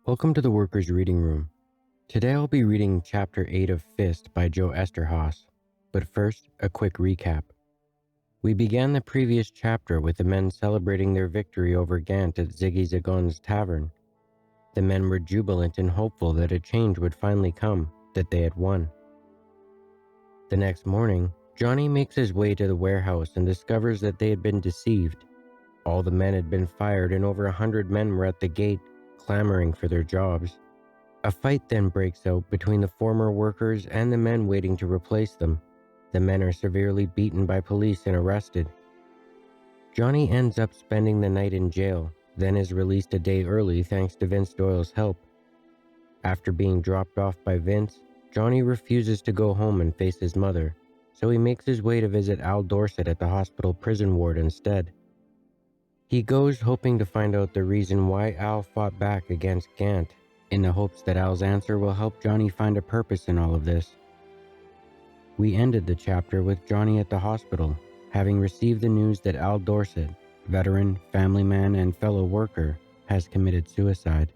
Welcome to the Workers' Reading Room. Today I'll be reading Chapter 8 of F.I.S.T by Joe Eszterhas. But first, a quick recap. We began the previous chapter with the men celebrating their victory over Gant at Ziggy Zagon's tavern. The men were jubilant and hopeful that a change would finally come, that they had won. The next morning, Johnny makes his way to the warehouse and discovers that they had been deceived. All the men had been fired and over 100 men were at the gate, clamoring for their jobs. A fight then breaks out between the former workers and the men waiting to replace them. The men are severely beaten by police and arrested. Johnny ends up spending the night in jail, then is released a day early thanks to Vince Doyle's help. After being dropped off by Vince, Johnny refuses to go home and face his mother, so he makes his way to visit Al Dorset at the hospital prison ward instead. He goes hoping to find out the reason why Al fought back against Gant, in the hopes that Al's answer will help Johnny find a purpose in all of this. We ended the chapter with Johnny at the hospital, having received the news that Al Dorset, veteran, family man, and fellow worker, has committed suicide.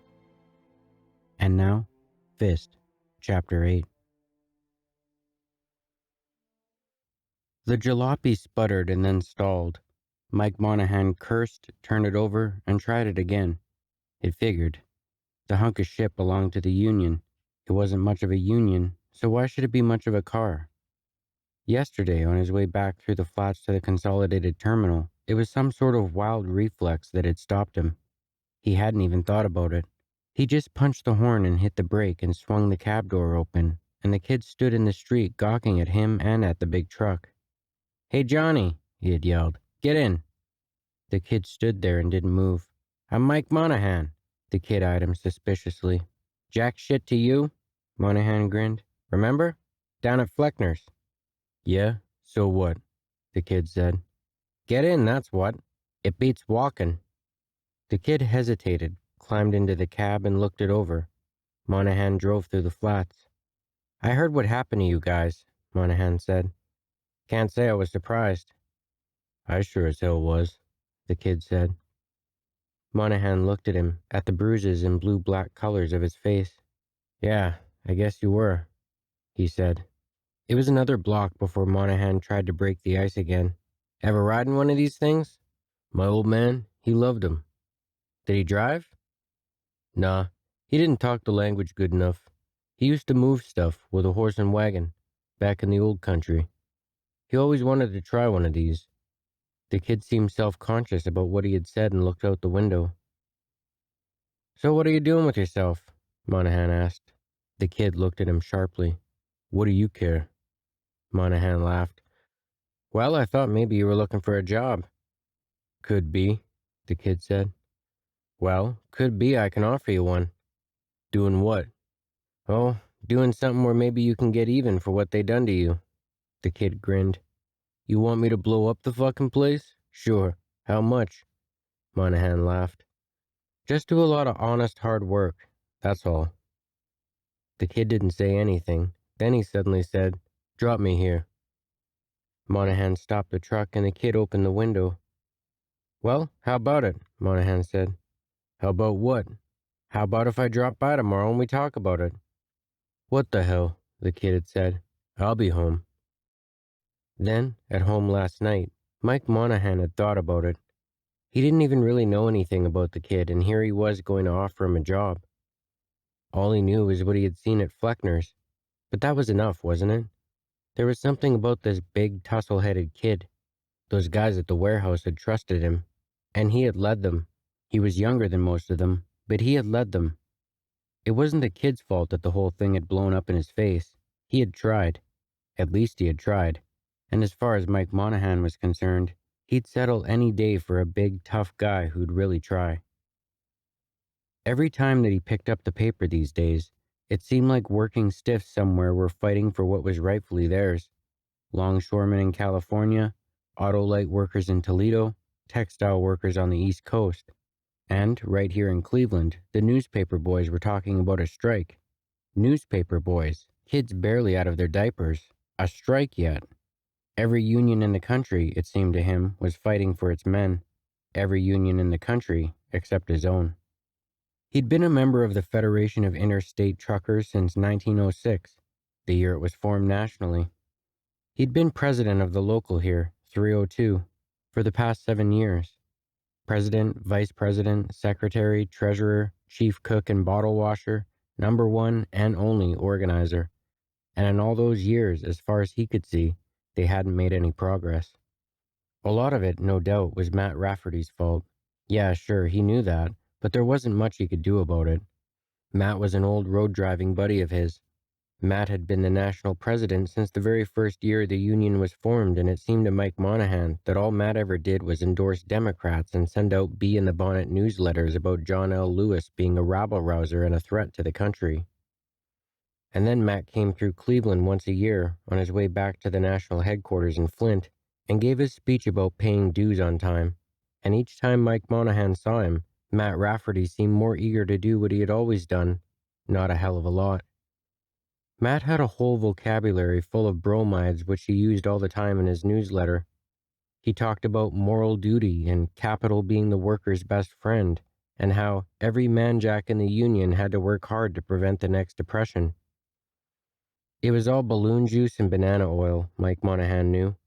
And now, F.I.S.T, Chapter 8. The jalopy sputtered and then stalled. Mike Monahan cursed, turned it over, and tried it again. It figured. The hunk of shit belonged to the union. It wasn't much of a union, so why should it be much of a car? Yesterday, on his way back through the flats to the consolidated terminal, it was some sort of wild reflex that had stopped him. He hadn't even thought about it. He just punched the horn and hit the brake and swung the cab door open, and the kid stood in the street gawking at him and at the big truck. "Hey, Johnny," he had yelled. "Get in." The kid stood there and didn't move. "I'm Mike Monahan." The kid eyed him suspiciously. "Jack shit to you?" Monahan grinned. "Remember? Down at Fleckner's." "Yeah, so what?" the kid said. "Get in, that's what. It beats walking." The kid hesitated, climbed into the cab and looked it over. Monahan drove through the flats. "I heard what happened to you guys," Monahan said. "Can't say I was surprised." "I sure as hell was," the kid said. Monahan looked at him, at the bruises and blue-black colors of his face. "Yeah, I guess you were," he said. It was another block before Monahan tried to break the ice again. "Ever ride in one of these things?" "My old man, he loved 'em." "Did he drive?" "Nah, he didn't talk the language good enough. He used to move stuff with a horse and wagon, back in the old country. He always wanted to try one of these." The kid seemed self-conscious about what he had said and looked out the window. "So what are you doing with yourself?" Monahan asked. The kid looked at him sharply. "What do you care?" Monahan laughed. "Well, I thought maybe you were looking for a job." "Could be," the kid said. "Well, could be I can offer you one." "Doing what?" "Oh, doing something where maybe you can get even for what they done to you." The kid grinned. "You want me to blow up the fucking place? Sure. How much?" Monahan laughed. "Just do a lot of honest hard work, that's all." The kid didn't say anything. Then he suddenly said, "Drop me here." Monahan stopped the truck and the kid opened the window. "Well, how about it?" Monahan said. "How about what?" "How about if I drop by tomorrow and we talk about it?" "What the hell?" the kid had said. "I'll be home." Then, at home last night, Mike Monahan had thought about it. He didn't even really know anything about the kid, and here he was going to offer him a job. All he knew was what he had seen at Fleckner's, but that was enough, wasn't it? There was something about this big, tussle-headed kid. Those guys at the warehouse had trusted him, and he had led them. He was younger than most of them, but he had led them. It wasn't the kid's fault that the whole thing had blown up in his face. He had tried. At least he had tried. And as far as Mike Monahan was concerned, he'd settle any day for a big, tough guy who'd really try. Every time that he picked up the paper these days, it seemed like working stiffs somewhere were fighting for what was rightfully theirs. Longshoremen in California, auto light workers in Toledo, textile workers on the East Coast. And, right here in Cleveland, the newspaper boys were talking about a strike. Newspaper boys, kids barely out of their diapers. A strike yet. Every union in the country, it seemed to him, was fighting for its men. Every union in the country, except his own. He'd been a member of the Federation of Interstate Truckers since 1906, the year it was formed nationally. He'd been president of the local here, 302, for the past 7 years. President, vice president, secretary, treasurer, chief cook and bottle washer, number one and only organizer. And in all those years, as far as he could see, they hadn't made any progress. A lot of it, no doubt, was Matt Rafferty's fault. Yeah, sure, he knew that, but there wasn't much he could do about it. Matt was an old road driving buddy of his. Matt had been the national president since the very first year the union was formed, and it seemed to Mike Monahan that all Matt ever did was endorse Democrats and send out bee-in-the-bonnet newsletters about John L. Lewis being a rabble-rouser and a threat to the country. And then Matt came through Cleveland once a year on his way back to the national headquarters in Flint and gave his speech about paying dues on time. And each time Mike Monahan saw him, Matt Rafferty seemed more eager to do what he had always done, not a hell of a lot. Matt had a whole vocabulary full of bromides which he used all the time in his newsletter. He talked about moral duty and capital being the worker's best friend, and how every manjack in the union had to work hard to prevent the next depression. It was all balloon juice and banana oil, Mike Monahan knew.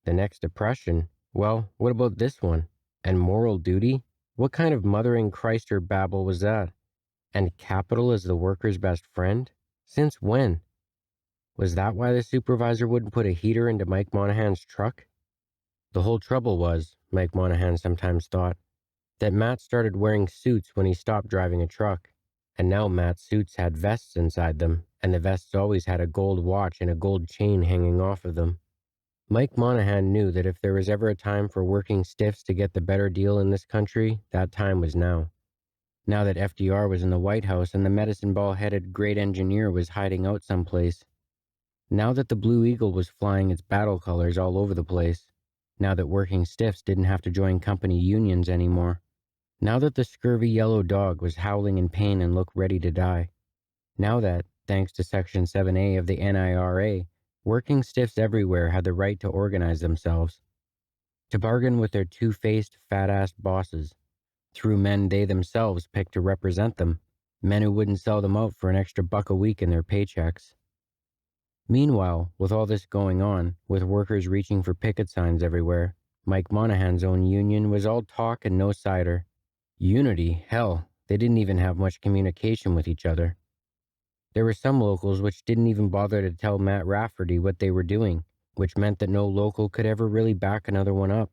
The next depression? Well, what about this one? And moral duty? What kind of mothering Christer babble was that? And capital is the worker's best friend? Since when? Was that why the supervisor wouldn't put a heater into Mike Monahan's truck? The whole trouble was, Mike Monahan sometimes thought, that Matt started wearing suits when he stopped driving a truck, and now Matt's suits had vests inside them, and the vests always had a gold watch and a gold chain hanging off of them. Mike Monahan knew that if there was ever a time for working stiffs to get the better deal in this country, that time was now. Now that FDR was in the White House and the medicine ball-headed great engineer was hiding out someplace. Now that the Blue Eagle was flying its battle colors all over the place. Now that working stiffs didn't have to join company unions anymore. Now that the scurvy yellow dog was howling in pain and looked ready to die. Now that, thanks to Section 7A of the NIRA, working stiffs everywhere had the right to organize themselves. To bargain with their two-faced, fat-assed bosses. Through men they themselves picked to represent them. Men who wouldn't sell them out for an extra $1 a week in their paychecks. Meanwhile, with all this going on, with workers reaching for picket signs everywhere, Mike Monahan's own union was all talk and no cider. Unity? Hell, they didn't even have much communication with each other. There were some locals which didn't even bother to tell Matt Rafferty what they were doing, which meant that no local could ever really back another one up.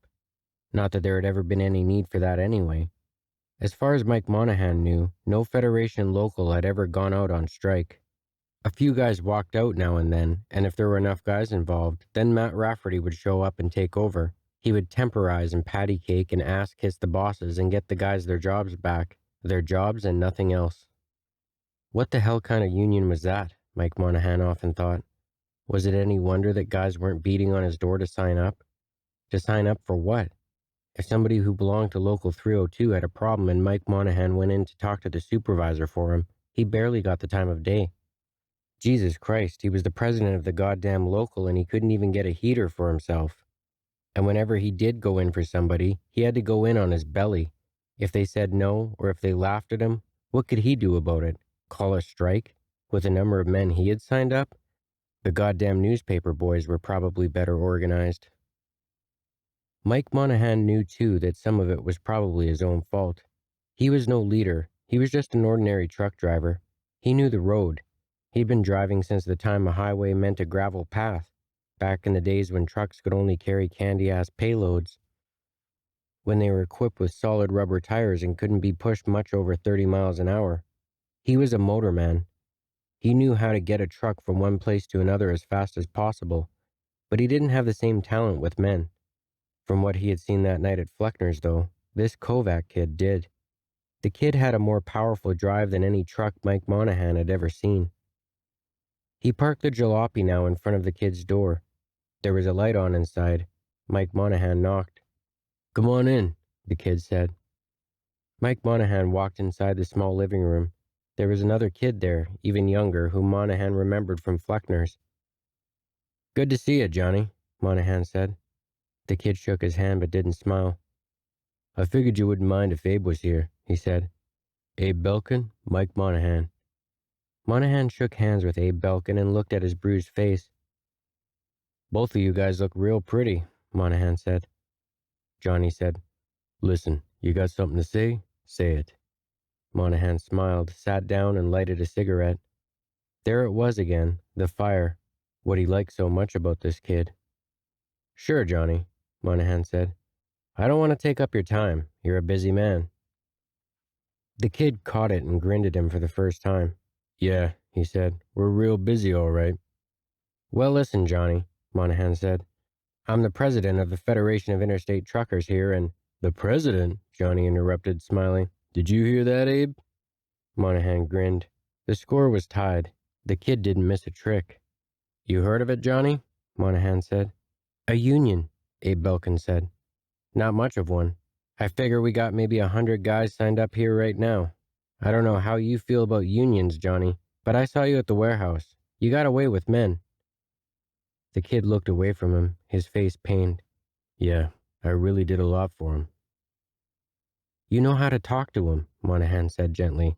Not that there had ever been any need for that anyway. As far as Mike Monahan knew, no Federation local had ever gone out on strike. A few guys walked out now and then, and if there were enough guys involved, then Matt Rafferty would show up and take over. He would temporize and patty cake and ass kiss the bosses and get the guys their jobs back. Their jobs and nothing else. What the hell kind of union was that? Mike Monahan often thought. Was it any wonder that guys weren't beating on his door to sign up? To sign up for what? If somebody who belonged to Local 302 had a problem and Mike Monahan went in to talk to the supervisor for him, he barely got the time of day. Jesus Christ, he was the president of the goddamn local and he couldn't even get a heater for himself. And whenever he did go in for somebody, he had to go in on his belly. If they said no, or if they laughed at him, what could he do about it? Call a strike? With the number of men he had signed up? The goddamn newspaper boys were probably better organized. Mike Monahan knew too that some of it was probably his own fault. He was no leader. He was just an ordinary truck driver. He knew the road. He'd been driving since the time a highway meant a gravel path, back in the days when trucks could only carry candy-ass payloads, when they were equipped with solid rubber tires and couldn't be pushed much over 30 miles an hour. He was a motorman. He knew how to get a truck from one place to another as fast as possible, but he didn't have the same talent with men. From what he had seen that night at Fleckner's, though, this Kovac kid did. The kid had a more powerful drive than any truck Mike Monahan had ever seen. He parked the jalopy now in front of the kid's door. There was a light on inside. Mike Monahan knocked. "Come on in," the kid said. Mike Monahan walked inside the small living room. There was another kid there, even younger, whom Monahan remembered from Fleckner's. "Good to see you, Johnny," Monahan said. The kid shook his hand but didn't smile. "I figured you wouldn't mind if Abe was here," he said. Abe Belkin, Mike Monahan. Monahan shook hands with Abe Belkin and looked at his bruised face. Both of you guys look real pretty, Monahan said. Johnny said, Listen, you got something to say? Say it. Monahan smiled, sat down, and lighted a cigarette. There it was again, the fire, what he liked so much about this kid. Sure, Johnny, Monahan said. I don't want to take up your time. You're a busy man. The kid caught it and grinned at him for the first time. Yeah, he said, we're real busy, all right. Well, listen, Johnny, Monahan said. I'm the president of the Federation of Interstate Truckers here, and... The president? Johnny interrupted, smiling. Did you hear that, Abe? Monahan grinned. The score was tied. The kid didn't miss a trick. You heard of it, Johnny? Monahan said. A union, Abe Belkin said. Not much of one. I figure we got maybe 100 guys signed up here right now. I don't know how you feel about unions, Johnny, but I saw you at the warehouse. You got away with men. The kid looked away from him, his face pained. Yeah, I really did a lot for him. You know how to talk to him, Monahan said gently.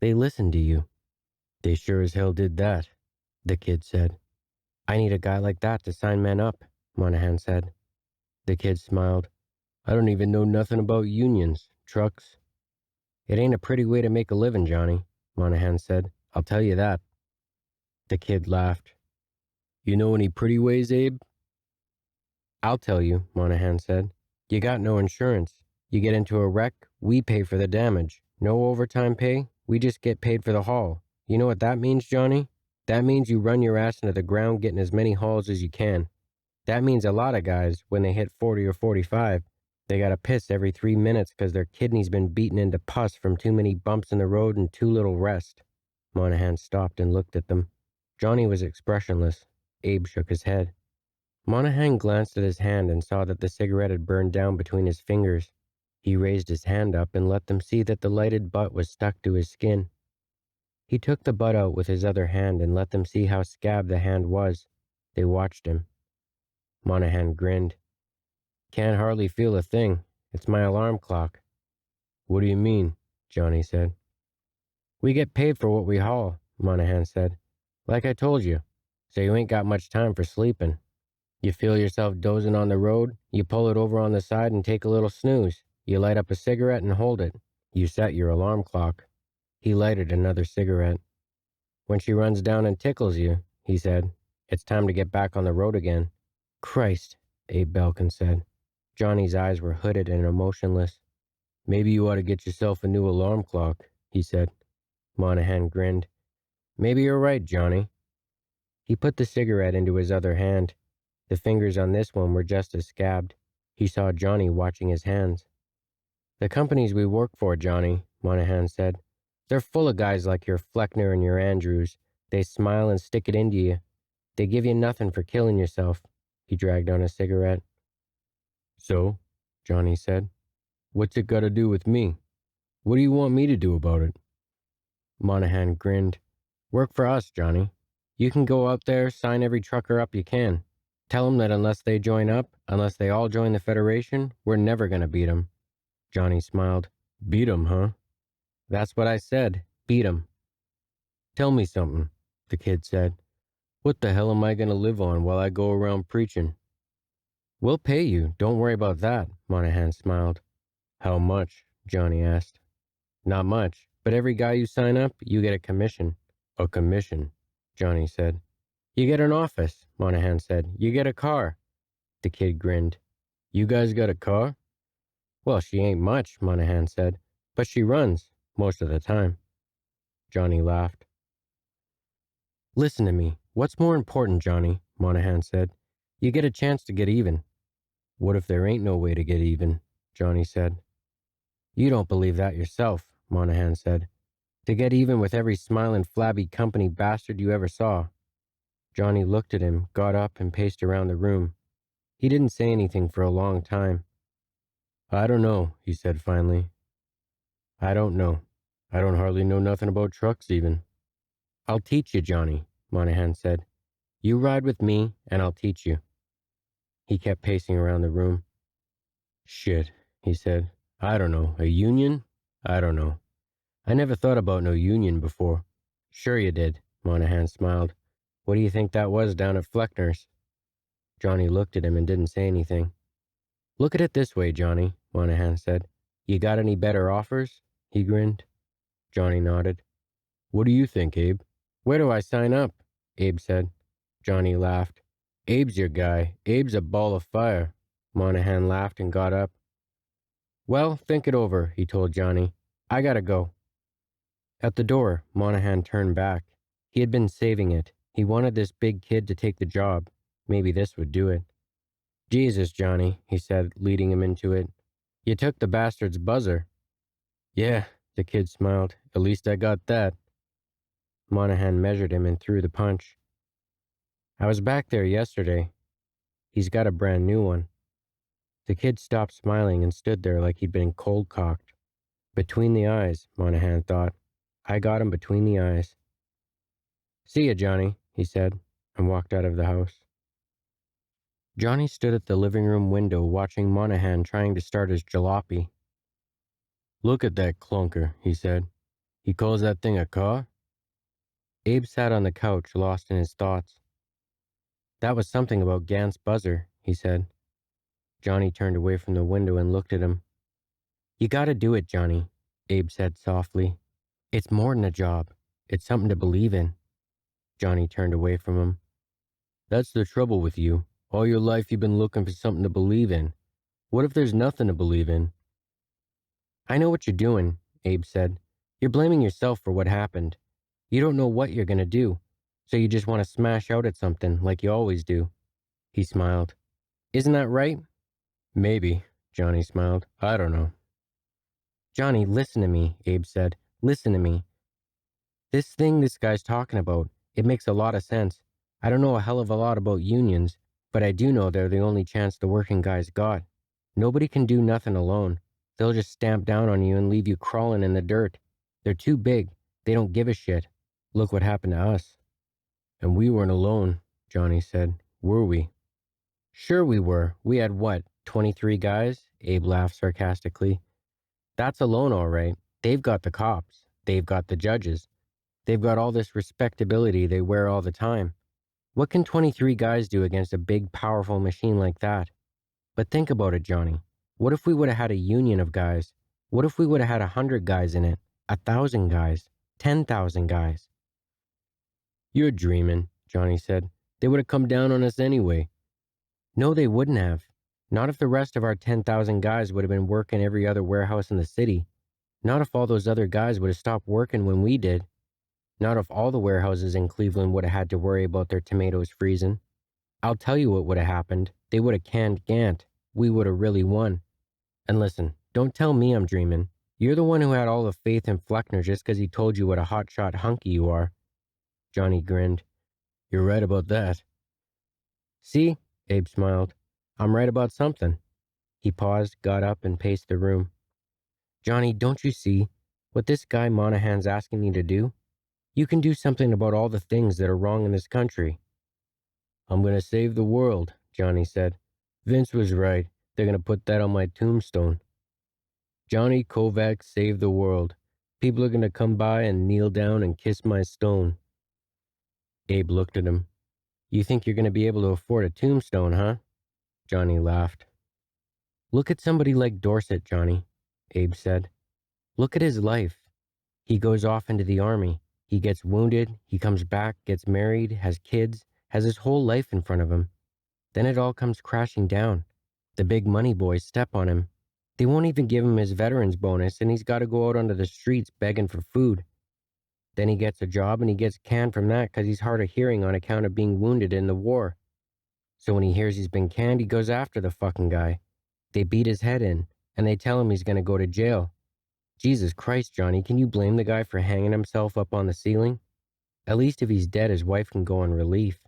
They listened to you. They sure as hell did that, the kid said. I need a guy like that to sign men up, Monahan said. The kid smiled. I don't even know nothing about unions, trucks. It ain't a pretty way to make a living, Johnny, Monahan said. I'll tell you that. The kid laughed. You know any pretty ways, Abe? I'll tell you, Monahan said. You got no insurance. You get into a wreck, we pay for the damage. No overtime pay, we just get paid for the haul. You know what that means, Johnny? That means you run your ass into the ground getting as many hauls as you can. That means a lot of guys, when they hit 40 or 45, they gotta piss every 3 minutes because their kidney's been beaten into pus from too many bumps in the road and too little rest. Monahan stopped and looked at them. Johnny was expressionless. Abe shook his head. Monahan glanced at his hand and saw that the cigarette had burned down between his fingers. He raised his hand up and let them see that the lighted butt was stuck to his skin. He took the butt out with his other hand and let them see how scabbed the hand was. They watched him. Monahan grinned. Can't hardly feel a thing. It's my alarm clock. What do you mean? Johnny said. We get paid for what we haul, Monahan said. Like I told you. So you ain't got much time for sleeping. You feel yourself dozing on the road, you pull it over on the side and take a little snooze. You light up a cigarette and hold it. You set your alarm clock. He lighted another cigarette. When she runs down and tickles you, he said, it's time to get back on the road again. Christ, Abe Belkin said. Johnny's eyes were hooded and emotionless. Maybe you ought to get yourself a new alarm clock, he said. Monahan grinned. Maybe you're right, Johnny. He put the cigarette into his other hand. The fingers on this one were just as scabbed. He saw Johnny watching his hands. The companies we work for, Johnny, Monahan said, they're full of guys like your Fleckner and your Andrews. They smile and stick it into you. They give you nothing for killing yourself. He dragged on a cigarette. So, Johnny said, what's it got to do with me? What do you want me to do about it? Monahan grinned. Work for us, Johnny. You can go out there, sign every trucker up you can. Tell them that unless they join up, unless they all join the Federation, we're never going to beat them. Johnny smiled. Beat 'em, huh? That's what I said. Beat 'em. Tell me something, the kid said. What the hell am I going to live on while I go around preaching? We'll pay you. Don't worry about that, Monahan smiled. How much? Johnny asked. Not much, but every guy you sign up, you get a commission. A commission, Johnny said. You get an office, Monahan said. You get a car. The kid grinned. You guys got a car? Well, she ain't much, Monahan said, but she runs, most of the time. Johnny laughed. Listen to me. What's more important, Johnny? Monahan said. You get a chance to get even. What if there ain't no way to get even? Johnny said. You don't believe that yourself, Monahan said. To get even with every smiling, flabby company bastard you ever saw. Johnny looked at him, got up, and paced around the room. He didn't say anything for a long time. I don't know, he said finally. I don't know. I don't hardly know nothing about trucks even. I'll teach you, Johnny, Monahan said. You ride with me, and I'll teach you. He kept pacing around the room. Shit, he said. I don't know. A union? I don't know. I never thought about no union before. Sure you did, Monahan smiled. What do you think that was down at Fleckner's? Johnny looked at him and didn't say anything. Look at it this way, Johnny, Monahan said. You got any better offers? He grinned. Johnny nodded. What do you think, Abe? Where do I sign up? Abe said. Johnny laughed. Abe's your guy. Abe's a ball of fire. Monahan laughed and got up. Well, think it over, he told Johnny. I gotta go. At the door, Monahan turned back. He had been saving it. He wanted this big kid to take the job. Maybe this would do it. Jesus, Johnny, he said, leading him into it. You took the bastard's buzzer. Yeah, the kid smiled. At least I got that. Monahan measured him and threw the punch. I was back there yesterday. He's got a brand new one. The kid stopped smiling and stood there like he'd been cold-cocked. Between the eyes, Monahan thought. I got him between the eyes. See ya, Johnny, he said, and walked out of the house. Johnny stood at the living room window watching Monahan trying to start his jalopy. Look at that clunker, he said. He calls that thing a car? Abe sat on the couch, lost in his thoughts. That was something about Gant's buzzer, he said. Johnny turned away from the window and looked at him. You gotta do it, Johnny, Abe said softly. It's more than a job. It's something to believe in. Johnny turned away from him. That's the trouble with you. All your life you've been looking for something to believe in. What if there's nothing to believe in? I know what you're doing, Abe said. You're blaming yourself for what happened. You don't know what you're gonna do, so you just want to smash out at something like you always do. He smiled. Isn't that right? Maybe, Johnny smiled. I don't know. Johnny, listen to me, Abe said. Listen to me. This thing this guy's talking about, it makes a lot of sense. I don't know a hell of a lot about unions, but I do know they're the only chance the working guys got. Nobody can do nothing alone. They'll just stamp down on you and leave you crawling in the dirt. They're too big. They don't give a shit. Look what happened to us. And we weren't alone, Johnny said. Were we? Sure we were. We had what, 23 guys? Abe laughed sarcastically. That's alone all right. They've got the cops. They've got the judges. They've got all this respectability they wear all the time. What can 23 guys do against a big, powerful machine like that? But think about it, Johnny. What if we would have had a union of guys? What if we would have had 100 guys in it? 1,000 guys? 10,000 guys? You're dreaming, Johnny said. They would have come down on us anyway. No, they wouldn't have. Not if the rest of our 10,000 guys would have been working every other warehouse in the city. Not if all those other guys would have stopped working when we did. Not if all the warehouses in Cleveland would have had to worry about their tomatoes freezing. I'll tell you what would have happened. They would have canned Gant. We would have really won. And listen, don't tell me I'm dreaming. You're the one who had all the faith in Fleckner just because he told you what a hotshot hunky you are. Johnny grinned. You're right about that. See? Abe smiled. I'm right about something. He paused, got up, and paced the room. Johnny, don't you see? What this guy Monahan's asking me to do? You can do something about all the things that are wrong in this country. I'm going to save the world, Johnny said. Vince was right. They're going to put that on my tombstone. Johnny Kovacs saved the world. People are going to come by and kneel down and kiss my stone. Abe looked at him. You think you're going to be able to afford a tombstone, huh? Johnny laughed. Look at somebody like Dorset, Johnny, Abe said. Look at his life. He goes off into the army. He gets wounded. He comes back, gets married, has kids, has his whole life in front of him. Then it all comes crashing down. The big money boys step on him. They won't even give him his veterans bonus, and he's got to go out onto the streets begging for food. Then he gets a job, and he gets canned from that because he's hard of hearing on account of being wounded in the war. So when he hears he's been canned, he goes after the fucking guy. They beat his head in, and they tell him he's going to go to jail. Jesus Christ, Johnny, can you blame the guy for hanging himself up on the ceiling? At least if he's dead, his wife can go on relief.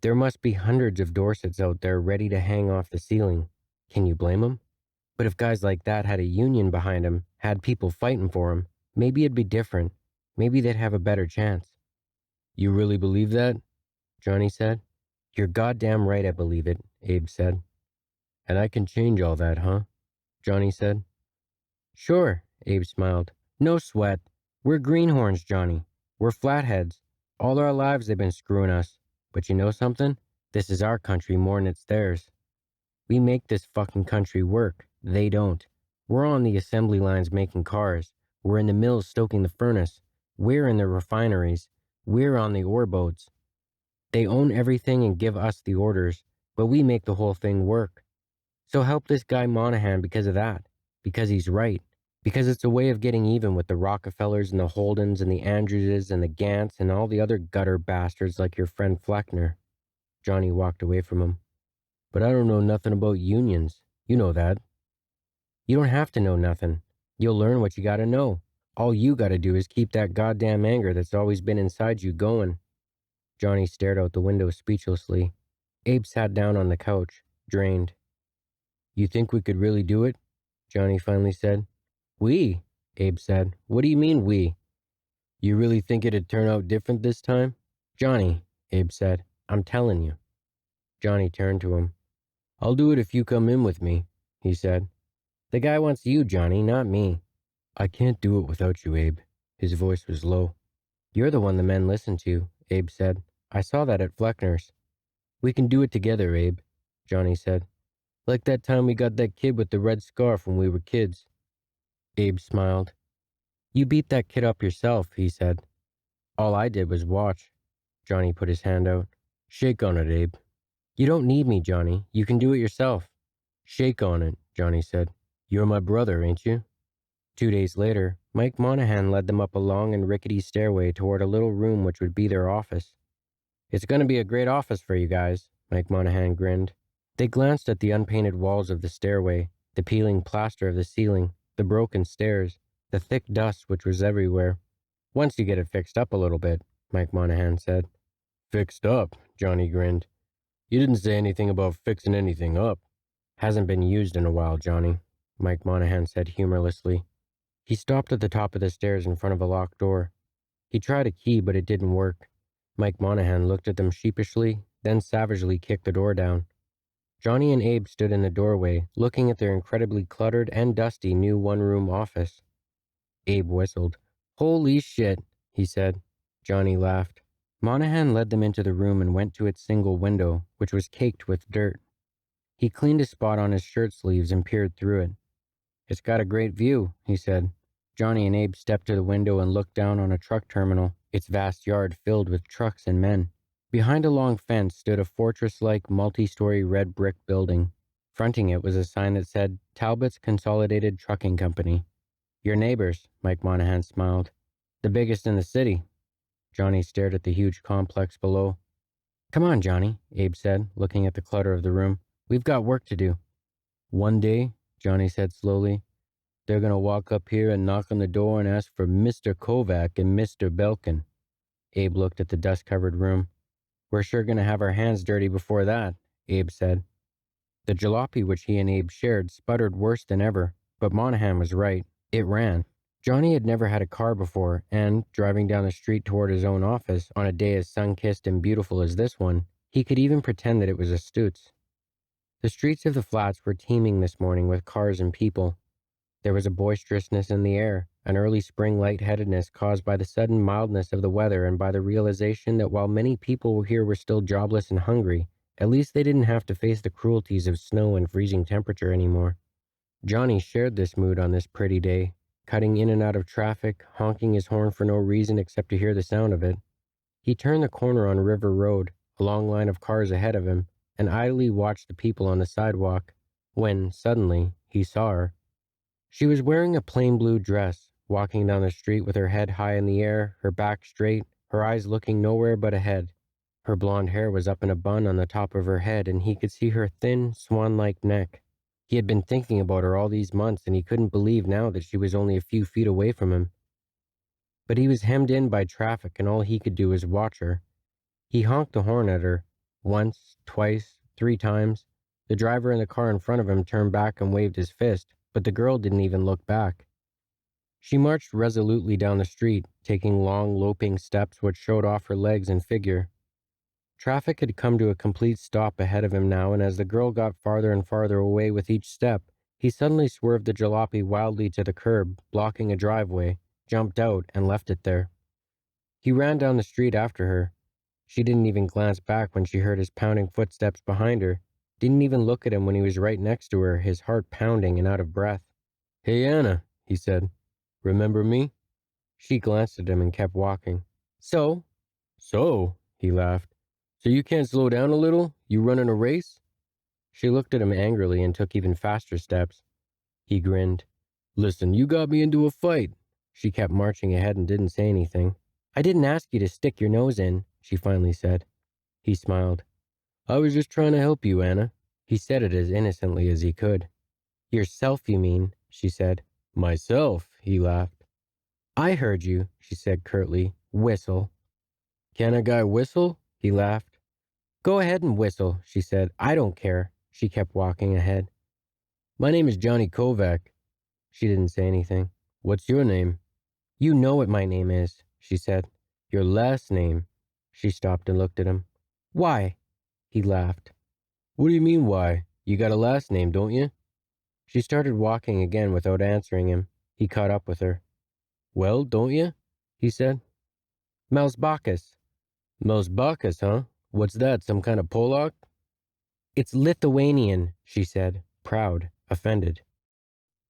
There must be hundreds of Dorsets out there ready to hang off the ceiling. Can you blame them? But if guys like that had a union behind them, had people fighting for them, maybe it'd be different. Maybe they'd have a better chance. You really believe that? Johnny said. You're goddamn right I believe it, Abe said. And I can change all that, huh? Johnny said. Sure, Abe smiled. No sweat. We're greenhorns, Johnny. We're flatheads. All our lives they've been screwing us. But you know something? This is our country more'n it's theirs. We make this fucking country work. They don't. We're on the assembly lines making cars. We're in the mills stoking the furnace. We're in the refineries. We're on the ore boats. They own everything and give us the orders, but we make the whole thing work. So help this guy Monahan because of that. Because he's right. Because it's a way of getting even with the Rockefellers and the Holdens and the Andrewses and the Gants and all the other gutter bastards like your friend Fleckner. Johnny walked away from him. But I don't know nothing about unions. You know that. You don't have to know nothing. You'll learn what you gotta know. All you gotta do is keep that goddamn anger that's always been inside you going. Johnny stared out the window speechlessly. Abe sat down on the couch, drained. You think we could really do it? Johnny finally said. We? Abe said. What do you mean we? You really think it'd turn out different this time? Johnny, Abe said, I'm telling you. Johnny turned to him. I'll do it if you come in with me, he said. The guy wants you, Johnny, not me. I can't do it without you, Abe. His voice was low. You're the one the men listen to, Abe said. I saw that at Fleckner's. We can do it together, Abe, Johnny said. Like that time we got that kid with the red scarf when we were kids. Abe smiled. You beat that kid up yourself, he said. All I did was watch. Johnny put his hand out. Shake on it, Abe. You don't need me, Johnny. You can do it yourself. Shake on it, Johnny said. You're my brother, ain't you? 2 days later, Mike Monahan led them up a long and rickety stairway toward a little room which would be their office. It's going to be a great office for you guys, Mike Monahan grinned. They glanced at the unpainted walls of the stairway, the peeling plaster of the ceiling, the broken stairs, the thick dust which was everywhere. Once you get it fixed up a little bit, Mike Monahan said. Fixed up, Johnny grinned. You didn't say anything about fixing anything up. Hasn't been used in a while, Johnny, Mike Monahan said humorlessly. He stopped at the top of the stairs in front of a locked door. He tried a key, but it didn't work. Mike Monahan looked at them sheepishly, then savagely kicked the door down. Johnny and Abe stood in the doorway, looking at their incredibly cluttered and dusty new one-room office. Abe whistled. Holy shit, he said. Johnny laughed. Monahan led them into the room and went to its single window, which was caked with dirt. He cleaned a spot on his shirt sleeves and peered through it. It's got a great view, he said. Johnny and Abe stepped to the window and looked down on a truck terminal, its vast yard filled with trucks and men. Behind a long fence stood a fortress-like multi-story red brick building. Fronting it was a sign that said, Talbot's Consolidated Trucking Company. Your neighbors, Mike Monahan smiled. The biggest in the city. Johnny stared at the huge complex below. Come on, Johnny, Abe said, looking at the clutter of the room. We've got work to do. One day, Johnny said slowly, they're going to walk up here and knock on the door and ask for Mr. Kovac and Mr. Belkin. Abe looked at the dust-covered room. We're sure going to have our hands dirty before that, Abe said. The jalopy which he and Abe shared sputtered worse than ever, but Monahan was right. It ran. Johnny had never had a car before, and, driving down the street toward his own office on a day as sun-kissed and beautiful as this one, he could even pretend that it was a Stutz. The streets of the flats were teeming this morning with cars and people. There was a boisterousness in the air, an early spring lightheadedness caused by the sudden mildness of the weather and by the realization that while many people here were still jobless and hungry, at least they didn't have to face the cruelties of snow and freezing temperature anymore. Johnny shared this mood on this pretty day, cutting in and out of traffic, honking his horn for no reason except to hear the sound of it. He turned the corner on River Road, a long line of cars ahead of him, and idly watched the people on the sidewalk, when, suddenly, he saw her. She was wearing a plain blue dress, walking down the street with her head high in the air, her back straight, her eyes looking nowhere but ahead. Her blonde hair was up in a bun on the top of her head, and he could see her thin, swan-like neck. He had been thinking about her all these months, and he couldn't believe now that she was only a few feet away from him. But he was hemmed in by traffic, and all he could do was watch her. He honked the horn at her, once, twice, 3 times. The driver in the car in front of him turned back and waved his fist, but the girl didn't even look back. She marched resolutely down the street, taking long, loping steps which showed off her legs and figure. Traffic had come to a complete stop ahead of him now, and as the girl got farther and farther away with each step, he suddenly swerved the jalopy wildly to the curb, blocking a driveway, jumped out, and left it there. He ran down the street after her. She didn't even glance back when she heard his pounding footsteps behind her, didn't even look at him when he was right next to her, his heart pounding and out of breath. "Hey, Anna," he said. "Remember me?" She glanced at him and kept walking. "So?" "So?" he laughed. "So you can't slow down a little? You running a race?" She looked at him angrily and took even faster steps. He grinned. "Listen, you got me into a fight." She kept marching ahead and didn't say anything. "I didn't ask you to stick your nose in," she finally said. He smiled. "I was just trying to help you, Anna." He said it as innocently as he could. "Yourself, you mean," she said. "Myself," he laughed. "I heard you," she said curtly. "Whistle." "Can a guy whistle?" He laughed. "Go ahead and whistle," she said. "I don't care." She kept walking ahead. "My name is Johnny Kovac." She didn't say anything. "What's your name?" "You know what my name is," she said. "Your last name." She stopped and looked at him. "Why?" He laughed. "What do you mean, why? You got a last name, don't you?" She started walking again without answering him. He caught up with her. "Well, don't you?" he said. "Melsbacus." "Melsbacus, huh? What's that, some kind of Polak?" "It's Lithuanian," she said, proud, offended.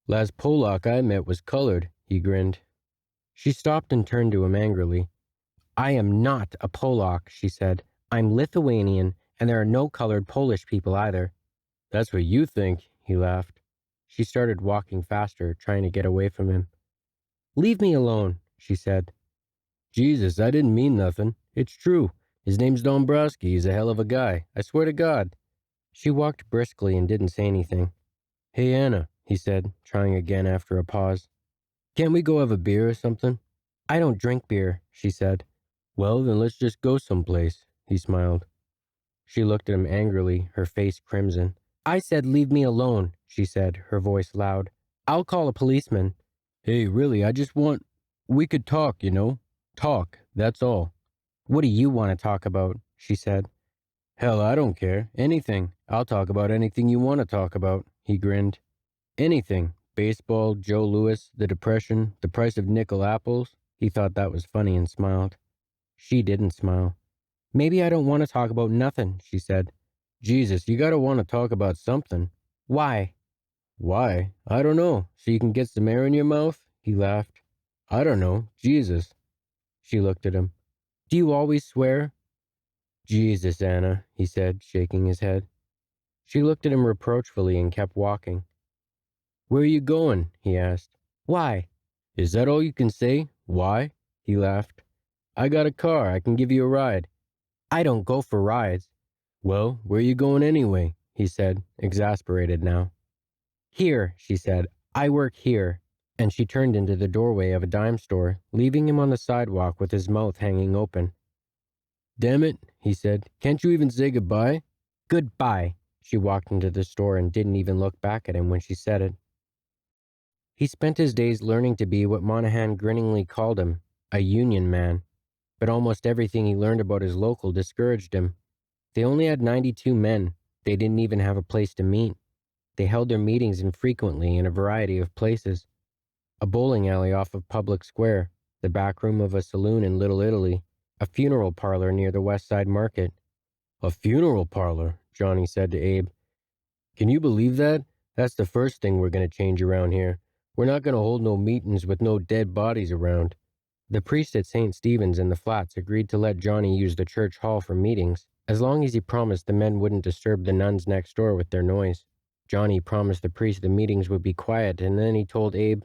"Last Polak I met was colored," he grinned. She stopped and turned to him angrily. "I am not a Polak," she said. "I'm Lithuanian, and there are no colored Polish people either." "That's what you think," he laughed. She started walking faster, trying to get away from him. "Leave me alone," she said. "Jesus, I didn't mean nothing. It's true. His name's Dombrowski. He's a hell of a guy. I swear to God." She walked briskly and didn't say anything. "Hey, Anna," he said, trying again after a pause. "Can't we go have a beer or something?" "I don't drink beer," she said. "Well, then let's just go someplace," he smiled. She looked at him angrily, her face crimson. "I said leave me alone," she said, her voice loud. "I'll call a policeman." "Hey, really, I just want... We could talk, you know? Talk, that's all." "What do you want to talk about?" she said. "Hell, I don't care. Anything. I'll talk about anything you want to talk about," he grinned. "Anything. Baseball, Joe Louis, the Depression, the price of nickel apples." He thought that was funny and smiled. She didn't smile. "Maybe I don't want to talk about nothing," she said. "Jesus, you gotta want to talk about something." "Why?" "Why? I don't know. So you can get some air in your mouth?" He laughed. "I don't know. Jesus." She looked at him. "Do you always swear?" "Jesus, Anna," he said, shaking his head. She looked at him reproachfully and kept walking. "Where are you going?" he asked. "Why?" "Is that all you can say? Why?" He laughed. "I got a car. I can give you a ride." "I don't go for rides." "Well, where are you going anyway?" he said, exasperated now. "Here," she said. "I work here." And she turned into the doorway of a dime store, leaving him on the sidewalk with his mouth hanging open. "Damn it," he said. "Can't you even say goodbye?" "Goodbye." She walked into the store and didn't even look back at him when she said it. He spent his days learning to be what Monahan grinningly called him, a union man. But almost everything he learned about his local discouraged him. They only had 92 men. They didn't even have a place to meet. They held their meetings infrequently in a variety of places. A bowling alley off of Public Square, the back room of a saloon in Little Italy, a funeral parlor near the West Side Market. "A funeral parlor," Johnny said to Abe. "Can you believe that? That's the first thing we're going to change around here. We're not going to hold no meetings with no dead bodies around." The priest at St. Stephen's in the Flats agreed to let Johnny use the church hall for meetings, as long as he promised the men wouldn't disturb the nuns next door with their noise. Johnny promised the priest the meetings would be quiet, and then he told Abe,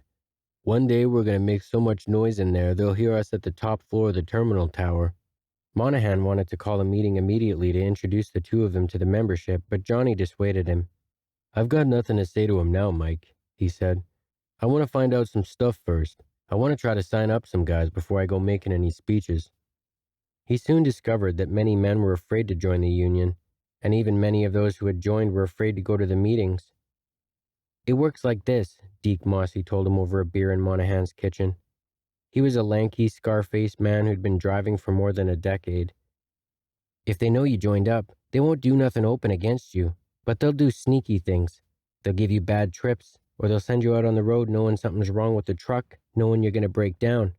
"One day we're going to make so much noise in there, they'll hear us at the top floor of the terminal tower." Monahan wanted to call a meeting immediately to introduce the two of them to the membership, but Johnny dissuaded him. "I've got nothing to say to him now, Mike," he said. "I want to find out some stuff first. I want to try to sign up some guys before I go making any speeches." He soon discovered that many men were afraid to join the union, and even many of those who had joined were afraid to go to the meetings. "It works like this," Deke Mossy told him over a beer in Monahan's kitchen. He was a lanky, scar-faced man who'd been driving for more than a decade. "If they know you joined up, they won't do nothing open against you, but they'll do sneaky things. They'll give you bad trips, or they'll send you out on the road knowing something's wrong with the truck, knowing you're going to break down.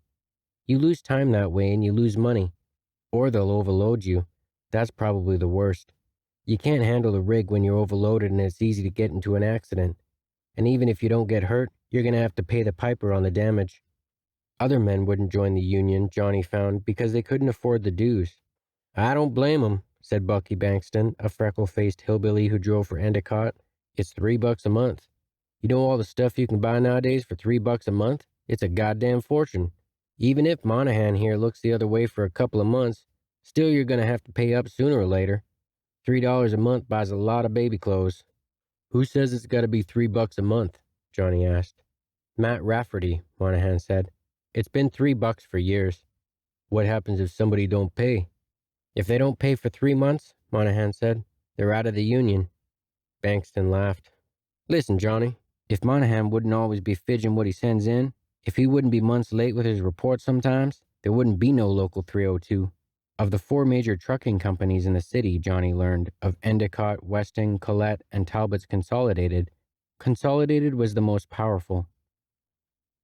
You lose time that way and you lose money. Or they'll overload you. That's probably the worst. You can't handle the rig when you're overloaded and it's easy to get into an accident. And even if you don't get hurt, you're going to have to pay the piper on the damage. Other men wouldn't join the union, Johnny found, because they couldn't afford the dues. I don't blame 'em, said Bucky Bankston, a freckle-faced hillbilly who drove for Endicott. It's $3 a month. You know all the stuff you can buy nowadays for $3 a month? It's a goddamn fortune. Even if Monahan here looks the other way for a couple of months, still you're going to have to pay up sooner or later. $3 a month buys a lot of baby clothes. Who says it's got to be $3 a month? Johnny asked. Matt Rafferty, Monahan said. It's been $3 for years. What happens if somebody don't pay? If they don't pay for 3 months, Monahan said, they're out of the union. Bankston laughed. Listen, Johnny, if Monahan wouldn't always be fidging what he sends in, if he wouldn't be months late with his reports sometimes, there wouldn't be no Local 302. Of the 4 major trucking companies in the city, Johnny learned, of Endicott, Weston, Collette, and Talbot's Consolidated was the most powerful.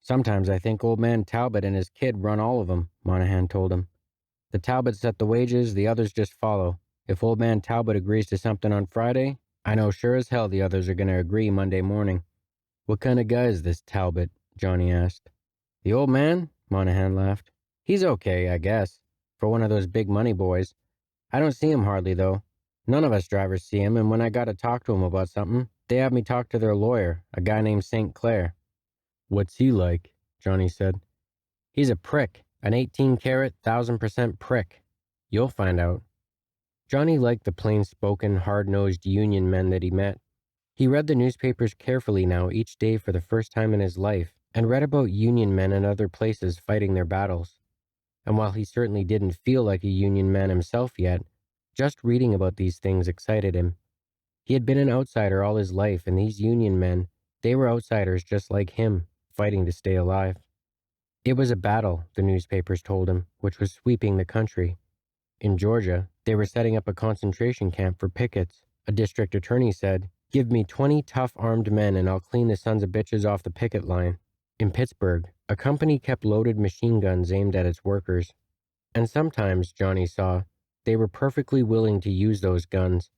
Sometimes I think old man Talbot and his kid run all of them, Monahan told him. The Talbots set the wages, the others just follow. If old man Talbot agrees to something on Friday, I know sure as hell the others are going to agree Monday morning. What kind of guy is this Talbot? Johnny asked. The old man? Monahan laughed. He's okay, I guess, for one of those big money boys. I don't see him hardly, though. None of us drivers see him, and when I got to talk to him about something, they have me talk to their lawyer, a guy named St. Clair. What's he like? Johnny said. He's a prick, an 18-carat, 1,000% prick. You'll find out. Johnny liked the plain-spoken, hard-nosed union men that he met. He read the newspapers carefully now each day for the first time in his life, and read about union men in other places fighting their battles. And while he certainly didn't feel like a union man himself yet, just reading about these things excited him. He had been an outsider all his life, and these union men, they were outsiders just like him, fighting to stay alive. It was a battle, the newspapers told him, which was sweeping the country. In Georgia, they were setting up a concentration camp for pickets. A district attorney said, "Give me 20 tough armed men and I'll clean the sons of bitches off the picket line." In Pittsburgh, a company kept loaded machine guns aimed at its workers. And sometimes, Johnny saw, they were perfectly willing to use those guns.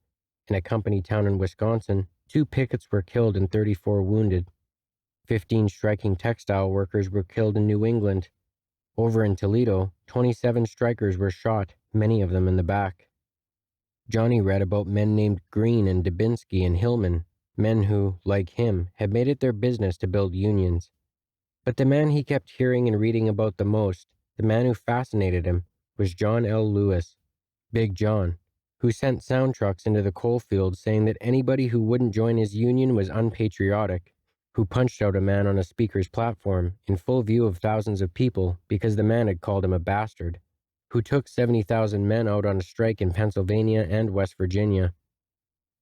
In a company town in Wisconsin, 2 pickets were killed and 34 wounded. 15 striking textile workers were killed in New England. Over in Toledo, 27 strikers were shot, many of them in the back. Johnny read about men named Green and Dubinsky and Hillman, men who, like him, had made it their business to build unions. But the man he kept hearing and reading about the most, the man who fascinated him, was John L. Lewis, Big John, who sent sound trucks into the coal fields saying that anybody who wouldn't join his union was unpatriotic, who punched out a man on a speaker's platform in full view of thousands of people because the man had called him a bastard, who took 70,000 men out on a strike in Pennsylvania and West Virginia.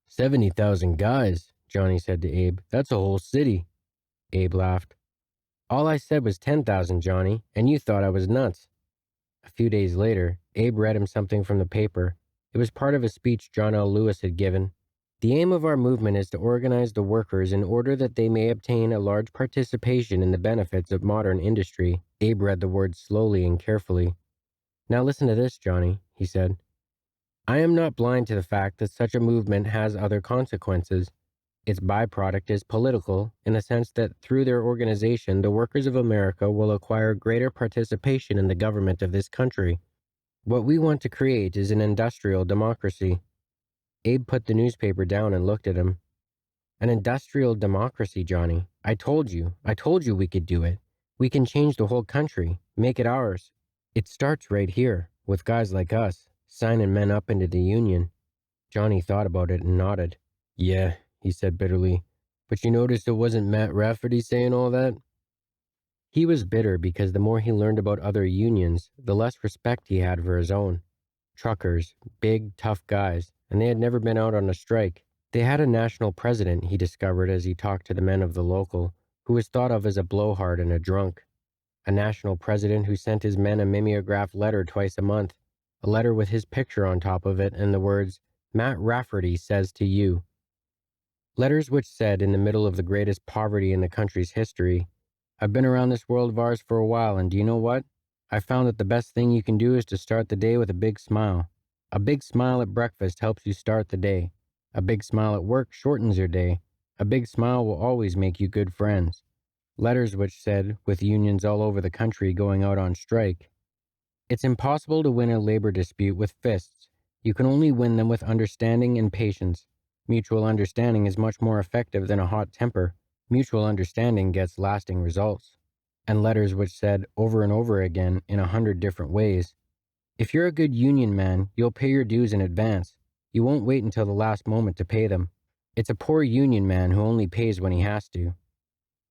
70,000 guys, Johnny said to Abe. That's a whole city. Abe laughed. All I said was 10,000, Johnny, and you thought I was nuts. A few days later, Abe read him something from the paper. It was part of a speech John L. Lewis had given. The aim of our movement is to organize the workers in order that they may obtain a large participation in the benefits of modern industry. Abe read the words slowly and carefully. Now listen to this, Johnny, he said. I am not blind to the fact that such a movement has other consequences. Its byproduct is political, in the sense that through their organization, the workers of America will acquire greater participation in the government of this country. What we want to create is an industrial democracy. Abe put the newspaper down and looked at him. An industrial democracy, Johnny. I told you we could do it. We can change the whole country, make it ours. It starts right here, with guys like us, signing men up into the union. Johnny thought about it and nodded. Yeah, he said bitterly. But you noticed it wasn't Matt Rafferty saying all that? He was bitter because the more he learned about other unions, the less respect he had for his own. Truckers, big, tough guys, and they had never been out on a strike. They had a national president, he discovered as he talked to the men of the local, who was thought of as a blowhard and a drunk. A national president who sent his men a mimeographed letter twice a month, a letter with his picture on top of it and the words, Matt Rafferty says to you. Letters which said, in the middle of the greatest poverty in the country's history, I've been around this world of ours for a while, and do you know what? I found that the best thing you can do is to start the day with a big smile. A big smile at breakfast helps you start the day. A big smile at work shortens your day. A big smile will always make you good friends. Letters which said, with unions all over the country going out on strike, it's impossible to win a labor dispute with fists. You can only win them with understanding and patience. Mutual understanding is much more effective than a hot temper. Mutual understanding gets lasting results. And letters which said, over and over again, in 100 different ways, if you're a good union man, you'll pay your dues in advance. You won't wait until the last moment to pay them. It's a poor union man who only pays when he has to.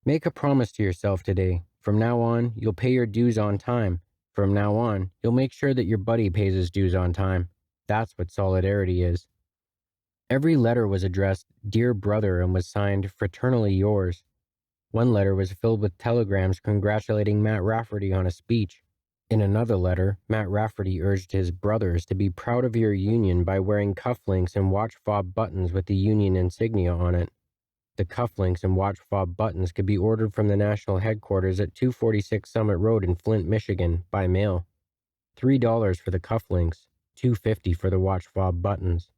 Make a promise to yourself today. From now on, you'll pay your dues on time. From now on, you'll make sure that your buddy pays his dues on time. That's what solidarity is. Every letter was addressed, Dear Brother, and was signed, Fraternally Yours. One letter was filled with telegrams congratulating Matt Rafferty on a speech. In another letter, Matt Rafferty urged his brothers to be proud of your union by wearing cufflinks and watch fob buttons with the union insignia on it. The cufflinks and watch fob buttons could be ordered from the national headquarters at 246 Summit Road in Flint, Michigan, by mail. $3 for the cufflinks, $2.50 for the watch fob buttons.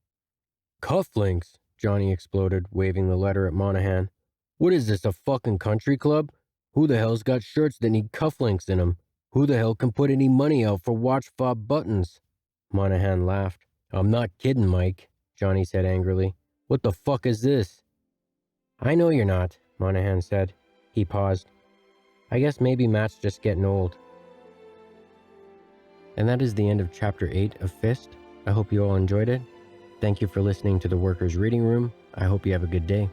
Cufflinks, Johnny exploded, waving the letter at Monahan. What is this, a fucking country club? Who the hell's got shirts that need cufflinks in them? Who the hell can put any money out for watch fob buttons? Monahan laughed. I'm not kidding, Mike, Johnny said angrily. What the fuck is this? I know you're not, Monahan said. He paused. I guess maybe Matt's just getting old. And that is the end of Chapter 8 of F.I.S.T. I hope you all enjoyed it. Thank you for listening to the Workers' Reading Room. I hope you have a good day.